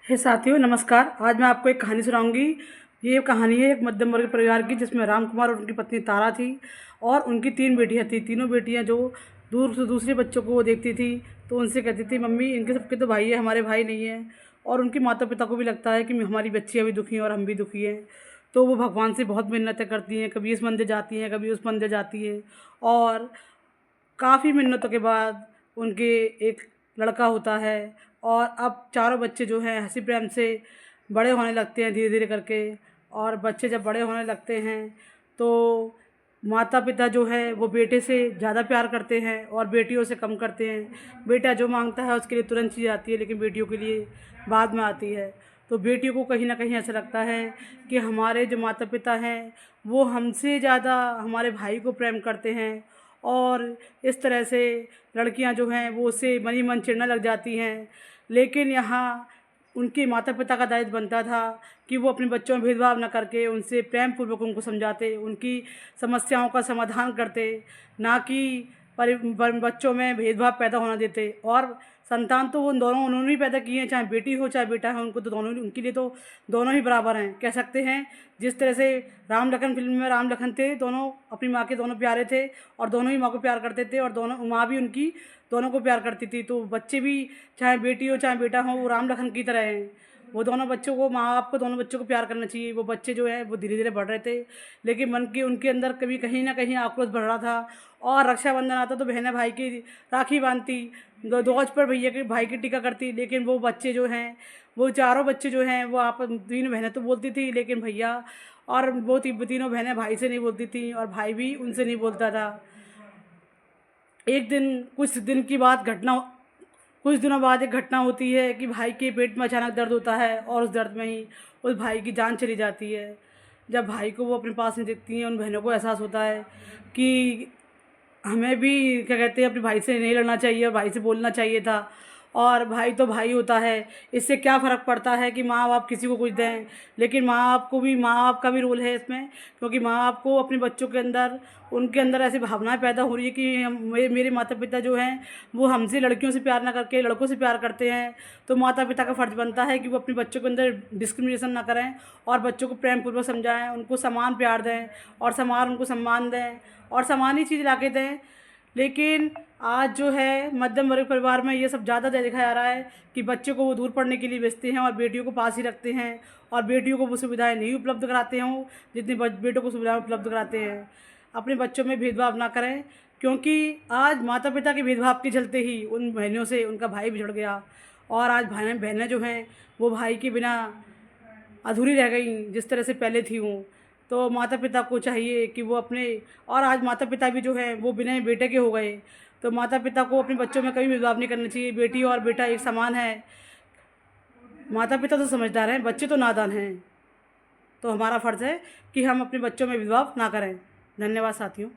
हे साथियों, नमस्कार। आज मैं आपको एक कहानी सुनाऊंगी। ये कहानी है एक मध्यम वर्ग परिवार की, जिसमें राम कुमार और उनकी पत्नी तारा थी और उनकी 3 बेटियां थी। तीनों बेटियां जो दूर से दूसरे बच्चों को वो देखती थी तो उनसे कहती थी, मम्मी इनके सबके तो भाई है, हमारे भाई नहीं है। और उनके माता पिता को भी लगता है कि हमारी बच्चियाँ भी दुखी हैं और हम भी दुखी हैं। तो वो भगवान से बहुत मिन्नतें करती हैं, कभी इस मंदिर जाती हैं, कभी उस मंदिर जाती हैं। और काफ़ी मिन्नतों के बाद उनके एक लड़का होता है और अब चारों बच्चे जो हैं हंसी प्रेम से बड़े होने लगते हैं धीरे धीरे करके। और बच्चे जब बड़े होने लगते हैं तो माता पिता जो है वो बेटे से ज़्यादा प्यार करते हैं और बेटियों से कम करते हैं। बेटा जो मांगता है उसके लिए तुरंत चीज़ आती है, लेकिन बेटियों के लिए बाद में आती है। तो बेटियों को कहीं ना कहीं ऐसा लगता है कि हमारे जो माता पिता हैं वो हमसे ज़्यादा हमारे भाई को प्रेम करते हैं। और इस तरह से लड़कियां जो हैं वो उससे मन ही मन चिढ़ने लग जाती हैं। लेकिन यहाँ उनके माता पिता का दायित्व बनता था कि वो अपने बच्चों में भेदभाव न करके उनसे प्रेम पूर्वक उनको समझाते, उनकी समस्याओं का समाधान करते, ना कि बच्चों में भेदभाव पैदा होना देते। और संतान तो वो दोनों उन्होंने ही पैदा किए हैं, चाहे बेटी हो चाहे बेटा है, उनको तो दोनों, उनके लिए तो दोनों ही बराबर हैं, कह सकते हैं। जिस तरह से राम लखन फिल्म में राम लखन थे, दोनों अपनी माँ के दोनों प्यारे थे और दोनों ही माँ को प्यार करते थे और दोनों माँ भी उनकी दोनों को प्यार करती थी। तो बच्चे भी चाहे बेटी हो चाहे बेटा हो वो राम लखन की तरह हैं। वो दोनों बच्चों को, माँ बाप को दोनों बच्चों को प्यार करना चाहिए। वो बच्चे जो हैं वो धीरे धीरे बढ़ रहे थे, लेकिन मन की उनके अंदर कभी कहीं ना कहीं आक्रोश बढ़ रहा था। और रक्षाबंधन आता तो बहनें भाई की राखी बांधती, ध्वज पर भैया के भाई की टीका करती। लेकिन वो बच्चे जो हैं, वो चारों बच्चे जो हैं वो आप, 3 बहनें तो बोलती थी लेकिन भैया, और वो तीनों बहनें भाई से नहीं बोलती थी और भाई भी उनसे नहीं बोलता था। एक दिन, कुछ दिनों बाद एक घटना होती है कि भाई के पेट में अचानक दर्द होता है और उस दर्द में ही उस भाई की जान चली जाती है। जब भाई को वो अपने पास नहीं देखती हैं, उन बहनों को एहसास होता है कि हमें भी क्या कहते हैं अपने भाई से नहीं लड़ना चाहिए और भाई से बोलना चाहिए था। और भाई तो भाई होता है, इससे क्या फ़र्क पड़ता है कि माँ बाप किसी को कुछ दें। लेकिन माँ बाप का भी रोल है इसमें, क्योंकि माँ बाप को अपने बच्चों के अंदर, उनके अंदर ऐसी भावनाएं पैदा हो रही है कि मेरे माता पिता जो हैं वो हमसे लड़कियों से प्यार ना करके लड़कों से प्यार करते हैं। तो माता पिता का फ़र्ज़ बनता है कि वो अपने बच्चों के अंदर डिस्क्रिमिनेशन ना करें और बच्चों को प्रेम पूर्वक समझाएं, उनको समान प्यार दें और समान उनको सम्मान दें और समान ही चीज़ ला के दें। लेकिन आज जो है मध्यम वर्ग परिवार में ये सब ज़्यादा देखा जा रहा है कि बच्चों को वो दूर पढ़ने के लिए भेजते हैं और बेटियों को पास ही रखते हैं और बेटियों को वो सुविधाएं नहीं उपलब्ध कराते हों जितनी बेटों को सुविधाएं उपलब्ध कराते हैं। अपने बच्चों में भेदभाव ना करें, क्योंकि आज माता पिता के भेदभाव के चलते ही उन बहनों से उनका भाई बिछड़ गया और आज बहनें जो हैं वो भाई के बिना अधूरी रह गई जिस तरह से पहले थी हूँ। तो माता पिता को चाहिए कि वो अपने, और आज माता पिता भी जो है वो बिना बेटे के हो गए। तो माता पिता को अपने बच्चों में कभी भेदभाव नहीं करना चाहिए, बेटी और बेटा एक समान है। माता पिता तो समझदार हैं, बच्चे तो नादान हैं। तो हमारा फ़र्ज़ है कि हम अपने बच्चों में भेदभाव ना करें। धन्यवाद साथियों।